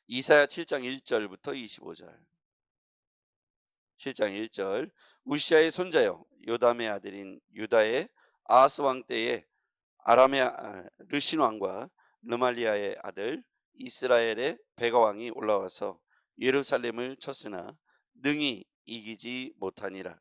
이사야 7장 1절부터 25절. 7장 1절. 우시아의 손자여 요담의 아들인 유다의 아하스 왕 때에 아람의 르신 왕과 르말리아의 아들 이스라엘의 베가 왕이 올라와서 예루살렘을 쳤으나 능히 이기지 못하니라.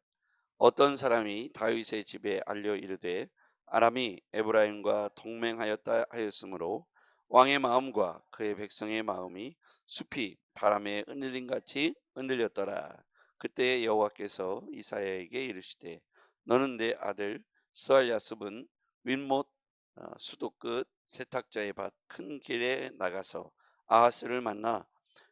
어떤 사람이 다윗의 집에 알려 이르되 아람이 에브라임과 동맹하였다 하였으므로 왕의 마음과 그의 백성의 마음이 숲이 바람에 흔들림 같이 흔들렸더라. 그때 여호와께서 이사야에게 이르시되 너는 내 아들 스알야습은 윗못 수도 끝 세탁자의 밭 큰 길에 나가서 아하스를 만나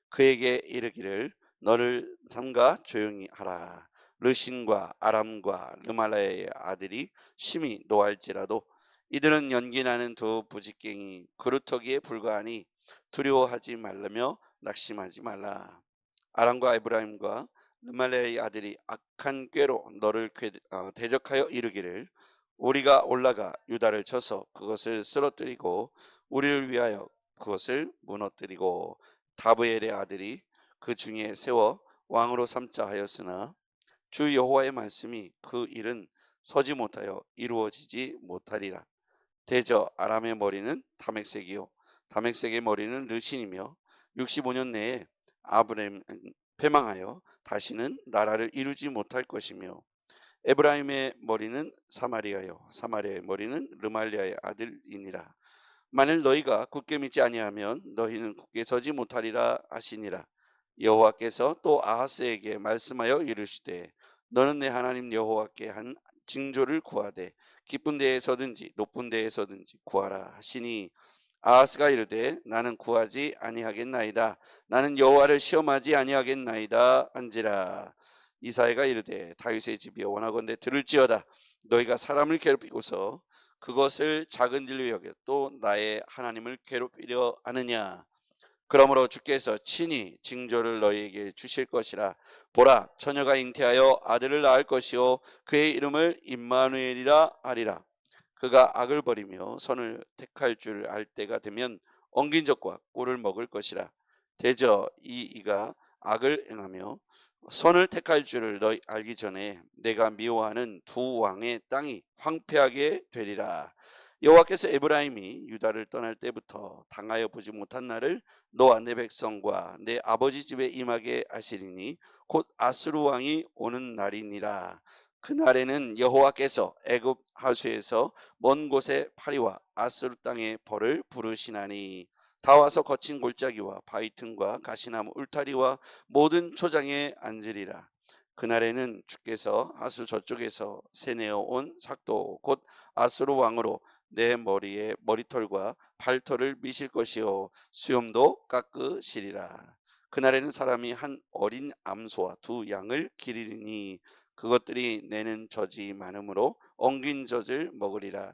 그에게 이르기를 너를 삼가 조용히 하라. 르신과 아람과 르말라의 아들이 심히 노할지라도 이들은 연기나는 두 부직갱이 그루터기에 불과하니 두려워하지 말라며 낙심하지 말라. 아람과 에브라임과 르말라의 아들이 악한 꾀로 너를 대적하여 이르기를 우리가 올라가 유다를 쳐서 그것을 쓰러뜨리고 우리를 위하여 그것을 무너뜨리고 다브엘의 아들이 그 중에 세워 왕으로 삼자 하였으나 주 여호와의 말씀이 그 일은 서지 못하여 이루어지지 못하리라. 대저 아람의 머리는 다맥색이요 다맥색의 머리는 르신이며 65년 내에 아브렘 패망하여 다시는 나라를 이루지 못할 것이며 에브라임의 머리는 사마리아요 사마리아의 머리는 르말리아의 아들이니라. 만일 너희가 굳게 믿지 아니하면 너희는 굳게 서지 못하리라 하시니라. 여호와께서 또 아하스에게 말씀하여 이르시되 너는 내 하나님 여호와께 한 징조를 구하되 깊은 데에서든지 높은 데에서든지 구하라 하시니 아하스가 이르되 나는 구하지 아니하겠나이다. 나는 여호와를 시험하지 아니하겠나이다 한지라. 이사야가 이르되 다윗의 집이여 원하건대 들을지어다. 너희가 사람을 괴롭히고서 그것을 작은 일로 여겨 또 나의 하나님을 괴롭히려 하느냐. 그러므로 주께서 친히 징조를 너희에게 주실 것이라. 보라 처녀가 잉태하여 아들을 낳을 것이요 그의 이름을 임마누엘이라 하리라. 그가 악을 버리며 선을 택할 줄 알 때가 되면 엉긴 적과 꿀을 먹을 것이라. 대저 이가 악을 행하며 선을 택할 줄을 너희 알기 전에 내가 미워하는 두 왕의 땅이 황폐하게 되리라. 여호와께서 에브라임이 유다를 떠날 때부터 당하여 보지 못한 날을 너와 내 백성과 내 아버지 집에 임하게 하시리니 곧 아스루 왕이 오는 날이니라. 그날에는 여호와께서 애굽 하수에서 먼 곳에 파리와 아스루 땅의 벌을 부르시나니 다 와서 거친 골짜기와 바위 틈과 가시나무 울타리와 모든 초장에 앉으리라. 그날에는 주께서 하수 저쪽에서 새내어 온 삭도 곧 아스루 왕으로 내 머리에 머리털과 발털을 미실 것이요 수염도 깎으시리라. 그날에는 사람이 한 어린 암소와 두 양을 기르리니 그것들이 내는 젖이 많으므로 엉긴 젖을 먹으리라.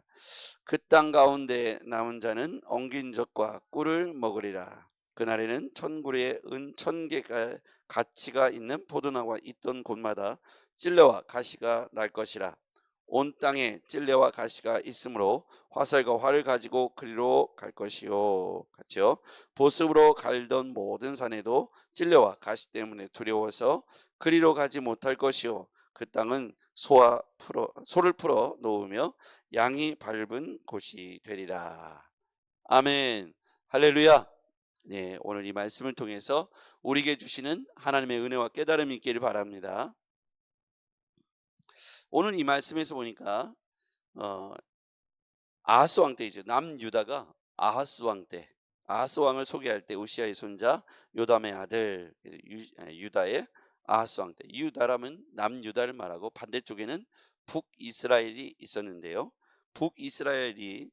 그 땅 가운데 남은 자는 엉긴 젖과 꿀을 먹으리라. 그날에는 천구리에 은 1000개가 가치가 있는 포도나무가 있던 곳마다 찔레와 가시가 날 것이라. 온 땅에 찔레와 가시가 있으므로 화살과 활을 가지고 그리로 갈 것이요. 같이요. 보습으로 갈던 모든 산에도 찔레와 가시 때문에 두려워서 그리로 가지 못할 것이요. 그 땅은 소를 풀어 놓으며 양이 밟은 곳이 되리라. 아멘. 할렐루야. 네, 오늘 이 말씀을 통해서 우리에게 주시는 하나님의 은혜와 깨달음이 있기를 바랍니다. 오늘 이 말씀에서 보니까 아하스 왕 때이죠. 남유다가 아하스 왕 때, 아하스 왕을 소개할 때 우시아의 손자 요담의 아들 유다의 아하스 왕 때, 유다라면 남유다를 말하고 반대쪽에는 북이스라엘이 있었는데요. 북이스라엘이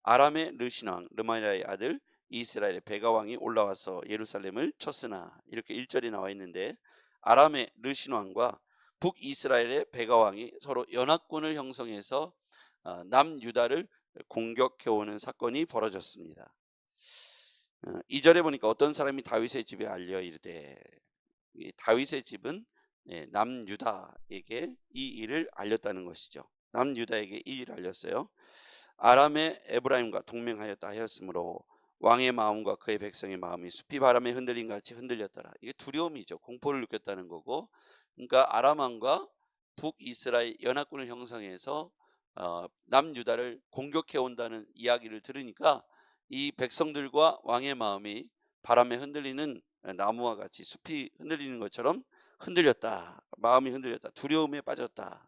아람의 르신 왕 르마리아의 아들 이스라엘의 베가 왕이 올라와서 예루살렘을 쳤으나 이렇게 1절이 나와 있는데 아람의 르신 왕과 북이스라엘의 베가 왕이 서로 연합군을 형성해서 남유다를 공격해오는 사건이 벌어졌습니다. 2절에 보니까 어떤 사람이 다윗의 집에 알려 이르되, 다윗의 집은 남유다에게 이 일을 알렸다는 것이죠. 남유다에게 이 일을 알렸어요. 아람의 에브라임과 동맹하였다 하였으므로 왕의 마음과 그의 백성의 마음이 숲이 바람에 흔들린 같이 흔들렸더라. 이게 두려움이죠. 공포를 느꼈다는 거고. 그러니까 아람 왕과 북이스라엘 연합군을 형성해서 남유다를 공격해 온다는 이야기를 들으니까 이 백성들과 왕의 마음이 바람에 흔들리는 나무와 같이 숲이 흔들리는 것처럼 흔들렸다. 마음이 흔들렸다. 두려움에 빠졌다.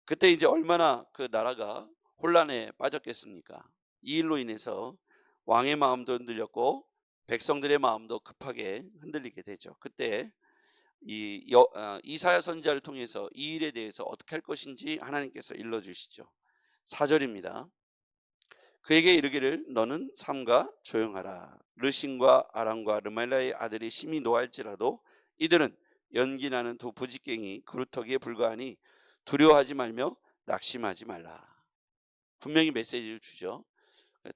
그때 이제 얼마나 그 나라가 혼란에 빠졌겠습니까? 이 일로 인해서 왕의 마음도 흔들렸고 백성들의 마음도 급하게 흔들리게 되죠. 그때 이사야 선지자를 통해서 이 일에 대해서 어떻게 할 것인지 하나님께서 일러주시죠. 4절입니다. 그에게 이르기를 너는 삼가 조용하라. 르신과 아람과 르말라의 아들이 심히 노할지라도 이들은 연기나는 두 부직갱이 그루터기에 불과하니 두려워하지 말며 낙심하지 말라. 분명히 메시지를 주죠.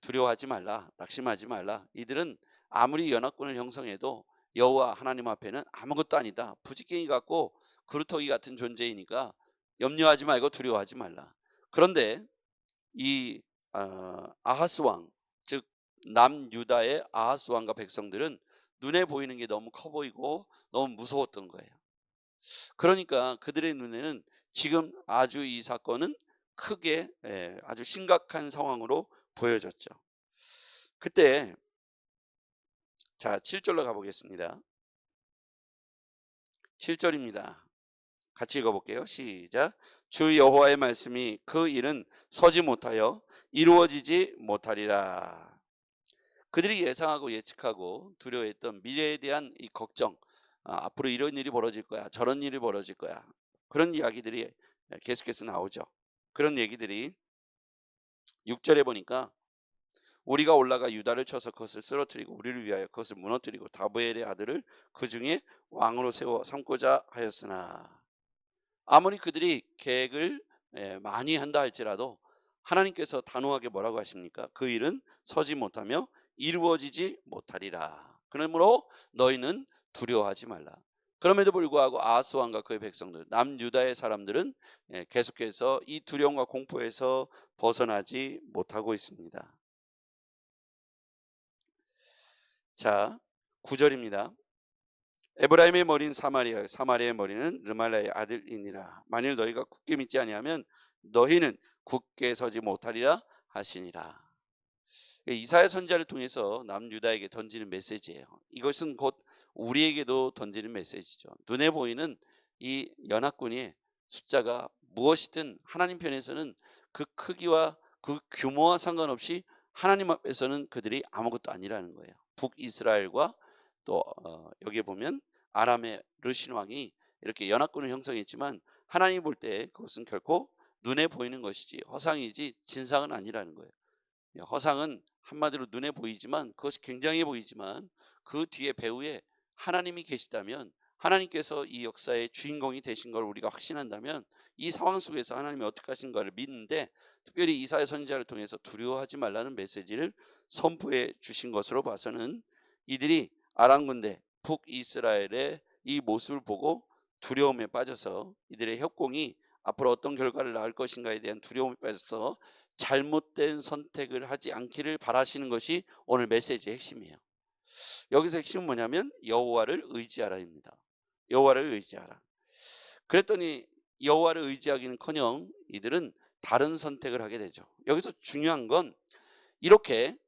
두려워하지 말라, 낙심하지 말라. 이들은 아무리 연합군을 형성해도 여호와 하나님 앞에는 아무것도 아니다. 부직갱이 같고 그루터기 같은 존재이니까 염려하지 말고 두려워하지 말라. 그런데 이 아하스 왕, 즉 남유다의 아하스 왕과 백성들은 눈에 보이는 게 너무 커 보이고 너무 무서웠던 거예요. 그러니까 그들의 눈에는 지금 아주 이 사건은 크게 아주 심각한 상황으로 보여졌죠. 그때 자 7절로 가보겠습니다. 7절입니다. 같이 읽어볼게요. 시작. 주 여호와의 말씀이 그 일은 서지 못하여 이루어지지 못하리라. 그들이 예상하고 예측하고 두려워했던 미래에 대한 이 걱정, 앞으로 이런 일이 벌어질 거야, 저런 일이 벌어질 거야, 그런 이야기들이 계속해서 나오죠. 그런 얘기들이 6절에 보니까 우리가 올라가 유다를 쳐서 그것을 쓰러뜨리고 우리를 위하여 그것을 무너뜨리고 다보엘의 아들을 그 중에 왕으로 세워 삼고자 하였으나, 아무리 그들이 계획을 많이 한다 할지라도 하나님께서 단호하게 뭐라고 하십니까? 그 일은 서지 못하며 이루어지지 못하리라. 그러므로 너희는 두려워하지 말라. 그럼에도 불구하고 아하스 왕과 그의 백성들, 남유다의 사람들은 계속해서 이 두려움과 공포에서 벗어나지 못하고 있습니다. 자, 9절입니다. 에브라임의 머리는 사마리아, 사마리아의 머리는 르말라의 아들이니라. 만일 너희가 굳게 믿지 아니하면 너희는 굳게 서지 못하리라 하시니라. 이사야 선지자를 통해서 남유다에게 던지는 메시지예요. 이것은 곧 우리에게도 던지는 메시지죠. 눈에 보이는 이 연합군의 숫자가 무엇이든 하나님 편에서는 그 크기와 그 규모와 상관없이 하나님 앞에서는 그들이 아무것도 아니라는 거예요. 북이스라엘과 또 여기에 보면 아람의 르신 왕이 이렇게 연합군을 형성했지만 하나님 볼 때 그것은 결코 눈에 보이는 것이지 허상이지 진상은 아니라는 거예요. 허상은 한마디로 눈에 보이지만 그것이 굉장히 보이지만 그 뒤에 배후에 하나님이 계시다면, 하나님께서 이 역사의 주인공이 되신 걸 우리가 확신한다면 이 상황 속에서 하나님이 어떻게 하신가를 믿는데, 특별히 이사야 선지자를 통해서 두려워하지 말라는 메시지를 선포해 주신 것으로 봐서는 이들이 아람 군대 북이스라엘의 이 모습을 보고 두려움에 빠져서 이들의 협공이 앞으로 어떤 결과를 낳을 것인가에 대한 두려움에 빠져서 잘못된 선택을 하지 않기를 바라시는 것이 오늘 메시지의 핵심이에요. 여기서 핵심은 뭐냐면 여호와를 의지하라입니다. 여호와를 의지하라. 그랬더니 여호와를 의지하기는커녕 이들은 다른 선택을 하게 되죠. 여기서 중요한 건 이렇게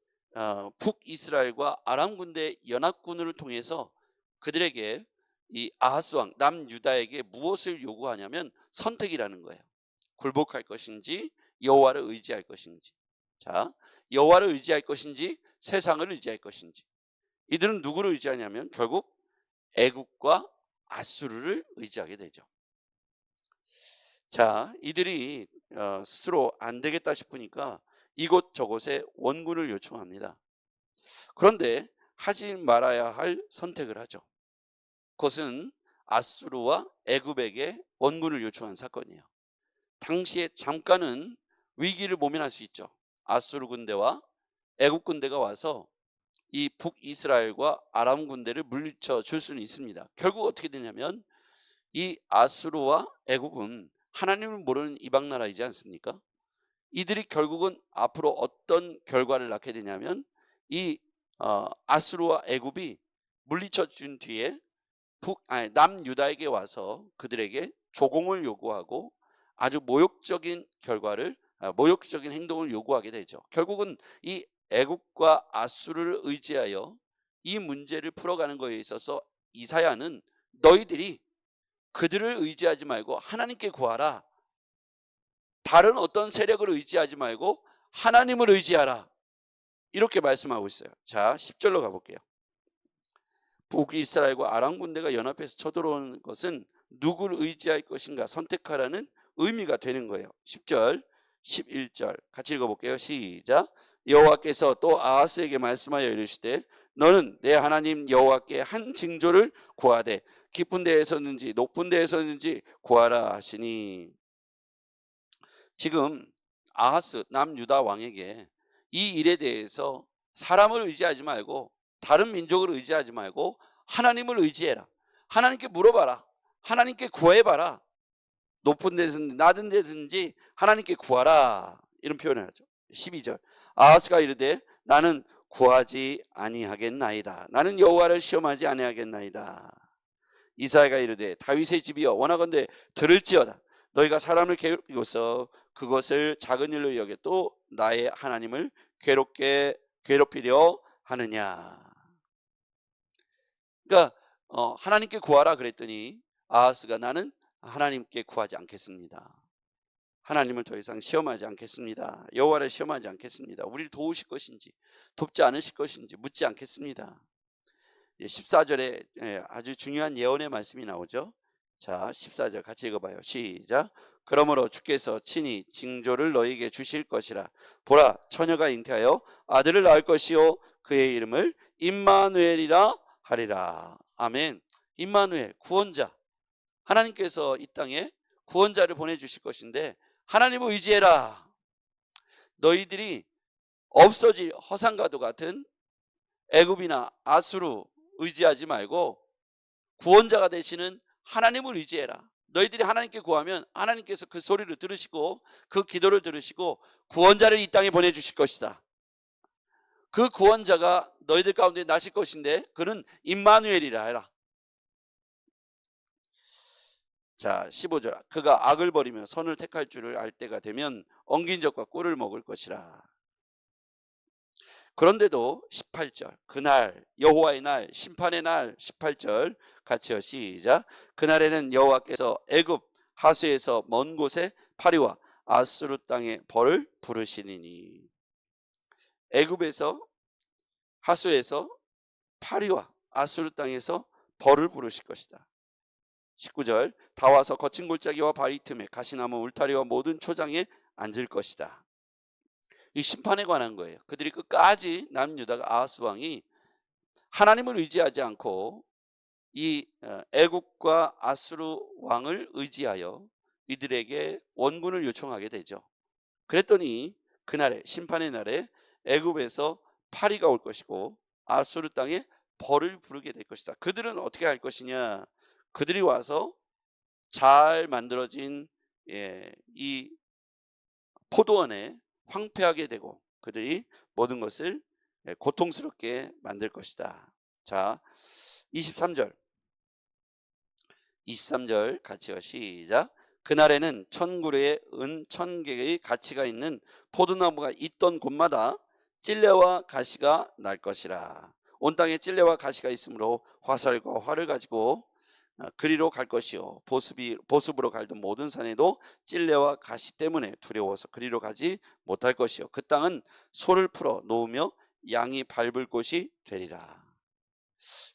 북이스라엘과 아람 군대 연합군을 통해서 그들에게 이 아하스 왕 남유다에게 무엇을 요구하냐면 선택이라는 거예요. 굴복할 것인지 여호와를 의지할 것인지. 자, 여호와를 의지할 것인지 세상을 의지할 것인지. 이들은 누구를 의지하냐면 결국 애굽과 아수르를 의지하게 되죠. 자, 이들이 스스로 안 되겠다 싶으니까 이곳저곳에 원군을 요청합니다. 그런데 하지 말아야 할 선택을 하죠. 그것은 아수르와 애굽에게 원군을 요청한 사건이에요. 당시에 잠깐은 위기를 모면할 수 있죠. 아수르 군대와 애굽 군대가 와서 이 북이스라엘과 아람 군대를 물리쳐 줄 수는 있습니다. 결국 어떻게 되냐면 이 아수르와 애굽은 하나님을 모르는 이방 나라이지 않습니까? 이들이 결국은 앞으로 어떤 결과를 낳게 되냐면 이 아수르와 애굽이 물리쳐 준 뒤에 남유다에게 와서 그들에게 조공을 요구하고 아주 모욕적인 행동을 요구하게 되죠. 결국은 이 애굽과 아수르를 의지하여 이 문제를 풀어가는 것에 있어서 이사야는 너희들이 그들을 의지하지 말고 하나님께 구하라. 다른 어떤 세력을 의지하지 말고 하나님을 의지하라. 이렇게 말씀하고 있어요. 자, 10절로 가볼게요. 북이스라엘과 아람 군대가 연합해서 쳐들어오는 것은 누구를 의지할 것인가 선택하라는 의미가 되는 거예요. 10절, 11절 같이 읽어볼게요. 시작. 여호와께서 또 아하스에게 말씀하여 이르시되 너는 내 하나님 여호와께 한 징조를 구하되 깊은 데에서든지 높은 데에서든지 구하라 하시니. 지금 아하스 남유다 왕에게 이 일에 대해서 사람을 의지하지 말고 다른 민족을 의지하지 말고 하나님을 의지해라. 하나님께 물어봐라. 하나님께 구해봐라. 높은 데든지 낮은 데든지 하나님께 구하라. 이런 표현을 하죠. 12절. 아하스가 이르되 나는 구하지 아니하겠나이다. 나는 여호와를 시험하지 아니하겠나이다. 이사야가 이르되 다윗의 집이여 원하건대 들을지어다. 너희가 사람을 괴롭히고서 그것을 작은 일로 여겨 또 나의 하나님을 괴롭히려 하느냐. 그러니까 하나님께 구하라 그랬더니 아하스가 나는 하나님께 구하지 않겠습니다. 하나님을 더 이상 시험하지 않겠습니다. 여호와를 시험하지 않겠습니다. 우리를 도우실 것인지 돕지 않으실 것인지 묻지 않겠습니다. 14절에 아주 중요한 예언의 말씀이 나오죠. 자, 14절 같이 읽어봐요. 시작. 그러므로 주께서 친히 징조를 너희에게 주실 것이라. 보라, 처녀가 잉태하여 아들을 낳을 것이요 그의 이름을 임마누엘이라 하리라. 아멘. 임마누엘, 구원자. 하나님께서 이 땅에 구원자를 보내주실 것인데 하나님을 의지해라. 너희들이 없어질 허상과도 같은 애굽이나 아수르 의지하지 말고 구원자가 되시는 하나님을 의지해라. 너희들이 하나님께 구하면 하나님께서 그 소리를 들으시고 그 기도를 들으시고 구원자를 이 땅에 보내주실 것이다. 그 구원자가 너희들 가운데 나실 것인데 그는 임마누엘이라 해라. 자, 15절. 그가 악을 버리며 선을 택할 줄을 알 때가 되면 엉긴 적과 꿀을 먹을 것이라. 그런데도 18절. 그날 여호와의 날 심판의 날 18절 같이요. 시작. 그날에는 여호와께서 애굽 하수에서 먼 곳에 파리와 아수르 땅에 벌을 부르시리니. 애굽에서 하수에서 파리와 아수르 땅에서 벌을 부르실 것이다. 19절. 다 와서 거친 골짜기와 바위 틈에 가시나무 울타리와 모든 초장에 앉을 것이다. 이 심판에 관한 거예요. 그들이 끝까지 남유다가 아하스 왕이 하나님을 의지하지 않고 이 애국과 아수르 왕을 의지하여 이들에게 원군을 요청하게 되죠. 그랬더니 그날에 심판의 날에 애굽에서 파리가 올 것이고 아수르 땅에 벌을 부르게 될 것이다. 그들은 어떻게 할 것이냐? 그들이 와서 잘 만들어진 이 포도원에 황폐하게 되고 그들이 모든 것을 고통스럽게 만들 것이다. 자, 23절 같이요. 시작. 그날에는 1000그루의 은 1000개의 가치가 있는 포도나무가 있던 곳마다 찔레와 가시가 날 것이라. 온 땅에 찔레와 가시가 있으므로 화살과 활을 가지고 그리로 갈 것이요 보습으로 갈던 모든 산에도 찔레와 가시 때문에 두려워서 그리로 가지 못할 것이요 그 땅은 소를 풀어 놓으며 양이 밟을 곳이 되리라.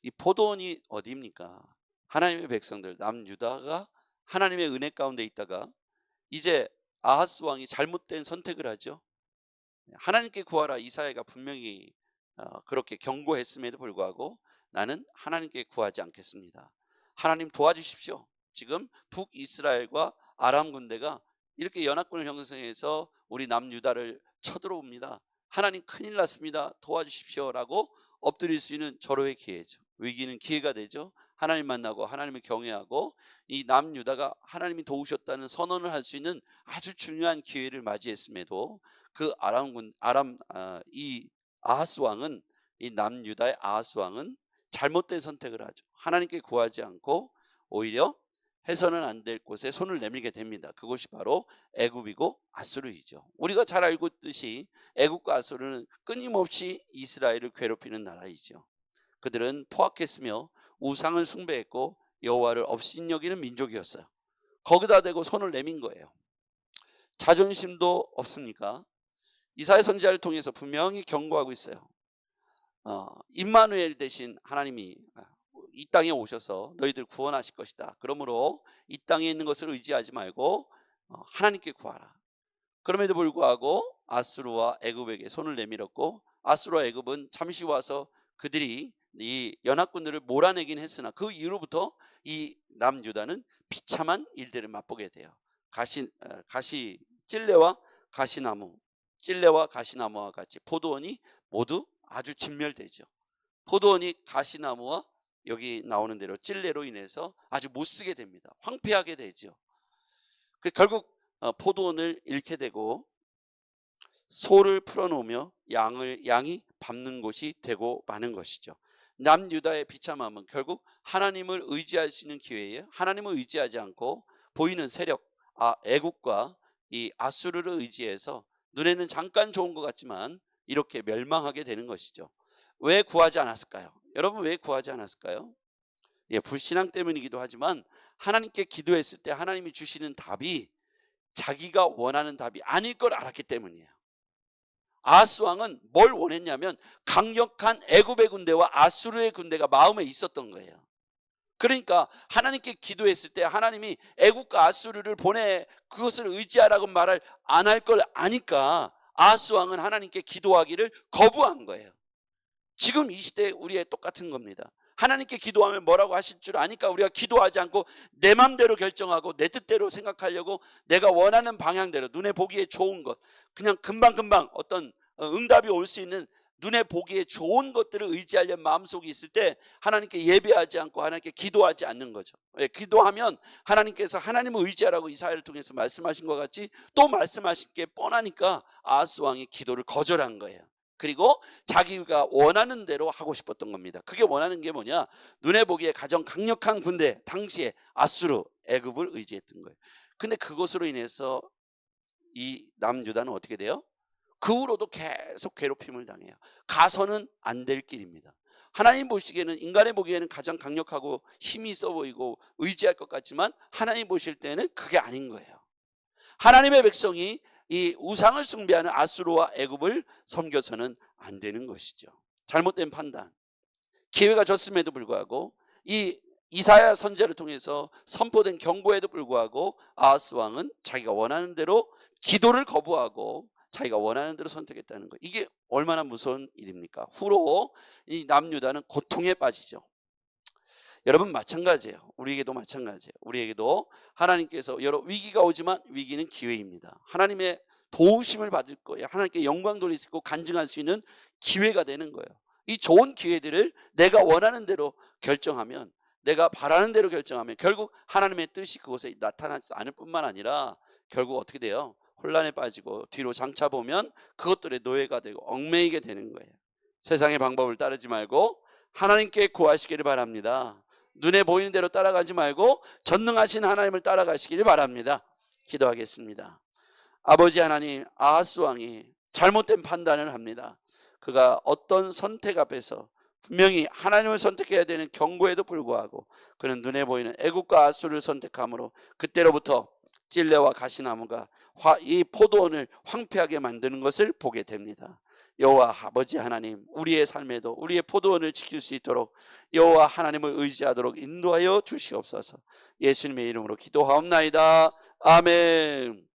이 포도원이 어디입니까? 하나님의 백성들 남유다가 하나님의 은혜 가운데 있다가 이제 아하스 왕이 잘못된 선택을 하죠. 하나님께 구하라 이사야가 분명히 그렇게 경고했음에도 불구하고 나는 하나님께 구하지 않겠습니다. 하나님 도와주십시오. 지금 북이스라엘과 아람 군대가 이렇게 연합군을 형성해서 우리 남유다를 쳐들어옵니다. 하나님 큰일 났습니다. 도와주십시오 라고 엎드릴 수 있는 절호의 기회죠. 위기는 기회가 되죠. 하나님 만나고 하나님을 경외하고 이 남유다가 하나님이 도우셨다는 선언을 할 수 있는 아주 중요한 기회를 맞이했음에도 그 이 아하스 왕은, 이 남유다의 아하스 왕은 잘못된 선택을 하죠. 하나님께 구하지 않고 오히려 해서는 안 될 곳에 손을 내밀게 됩니다. 그것이 바로 애굽이고 아수르이죠. 우리가 잘 알고 있듯이 애굽과 아수르는 끊임없이 이스라엘을 괴롭히는 나라이죠. 그들은 포악했으며 우상을 숭배했고 여호와를 업신여기는 민족이었어요. 거기다 대고 손을 내민 거예요. 자존심도 없습니까? 이사야 선지자를 통해서 분명히 경고하고 있어요. 임마누엘 대신 하나님이 이 땅에 오셔서 너희들 구원하실 것이다. 그러므로 이 땅에 있는 것을 의지하지 말고 하나님께 구하라. 그럼에도 불구하고 아수르와 애굽에게 손을 내밀었고, 아수르와 애굽은 잠시 와서 그들이 이 연합군들을 몰아내긴 했으나 그 이후로부터 이 남유다는 비참한 일들을 맛보게 돼요. 찔레와 가시나무와 같이 포도원이 모두 아주 진멸되죠. 포도원이 가시나무와 여기 나오는 대로 찔레로 인해서 아주 못쓰게 됩니다. 황폐하게 되죠. 결국 포도원을 잃게 되고 소를 풀어놓으며 양이 밟는 곳이 되고 마는 것이죠. 남유다의 비참함은 결국 하나님을 의지할 수 있는 기회에 하나님을 의지하지 않고 보이는 세력 애국과 이 아수르를 의지해서 눈에는 잠깐 좋은 것 같지만 이렇게 멸망하게 되는 것이죠. 왜 구하지 않았을까요? 여러분, 왜 구하지 않았을까요? 불신앙 때문이기도 하지만 하나님께 기도했을 때 하나님이 주시는 답이 자기가 원하는 답이 아닐 걸 알았기 때문이에요. 아하스 왕은 뭘 원했냐면 강력한 애굽의 군대와 아수르의 군대가 마음에 있었던 거예요. 그러니까 하나님께 기도했을 때 하나님이 애굽과 아수르를 보내 그것을 의지하라고 말을 안 할 걸 아니까 아하스 왕은 하나님께 기도하기를 거부한 거예요. 지금 이 시대에 우리의 똑같은 겁니다. 하나님께 기도하면 뭐라고 하실 줄 아니까 우리가 기도하지 않고 내 맘대로 결정하고 내 뜻대로 생각하려고 내가 원하는 방향대로 눈에 보기에 좋은 것, 그냥 금방금방 어떤 응답이 올 수 있는 눈에 보기에 좋은 것들을 의지하려는 마음속이 있을 때 하나님께 예배하지 않고 하나님께 기도하지 않는 거죠. 기도하면 하나님께서 하나님을 의지하라고 이사야를 통해서 말씀하신 것 같이 또 말씀하신 게 뻔하니까 아하스 왕이 기도를 거절한 거예요. 그리고 자기가 원하는 대로 하고 싶었던 겁니다. 그게 원하는 게 뭐냐? 눈에 보기에 가장 강력한 군대, 당시에 아수르, 애굽을 의지했던 거예요. 근데 그것으로 인해서 이 남유다는 어떻게 돼요? 그 후로도 계속 괴롭힘을 당해요. 가서는 안 될 길입니다. 하나님 보시기에는, 인간의 보기에는 가장 강력하고 힘이 있어 보이고 의지할 것 같지만 하나님 보실 때는 그게 아닌 거예요. 하나님의 백성이 이 우상을 숭배하는 아수르와 애굽을 섬겨서는 안 되는 것이죠. 잘못된 판단, 기회가 줬음에도 불구하고 이 이사야 선지자를 통해서 선포된 경고에도 불구하고 아하스 왕은 자기가 원하는 대로 기도를 거부하고 자기가 원하는 대로 선택했다는 거, 이게 얼마나 무서운 일입니까? 후로 이 남유다는 고통에 빠지죠. 여러분, 마찬가지예요. 우리에게도 마찬가지예요. 우리에게도 하나님께서 여러 위기가 오지만 위기는 기회입니다. 하나님의 도우심을 받을 거예요. 하나님께 영광 돌릴 수 있고 간증할 수 있는 기회가 되는 거예요. 이 좋은 기회들을 내가 원하는 대로 결정하면, 내가 바라는 대로 결정하면 결국 하나님의 뜻이 그곳에 나타나지 않을 뿐만 아니라 결국 어떻게 돼요? 혼란에 빠지고 뒤로 장차 보면 그것들의 노예가 되고 얽매이게 되는 거예요. 세상의 방법을 따르지 말고 하나님께 구하시기를 바랍니다. 눈에 보이는 대로 따라가지 말고 전능하신 하나님을 따라가시기를 바랍니다. 기도하겠습니다. 아버지 하나님, 아하스 왕이 잘못된 판단을 합니다. 그가 어떤 선택 앞에서 분명히 하나님을 선택해야 되는 경고에도 불구하고 그는 눈에 보이는 애굽과 아수르를 선택함으로 그때로부터 찔레와 가시나무가 이 포도원을 황폐하게 만드는 것을 보게 됩니다. 여호와 아버지 하나님, 우리의 삶에도 우리의 포도원을 지킬 수 있도록 여호와 하나님을 의지하도록 인도하여 주시옵소서. 예수님의 이름으로 기도하옵나이다. 아멘.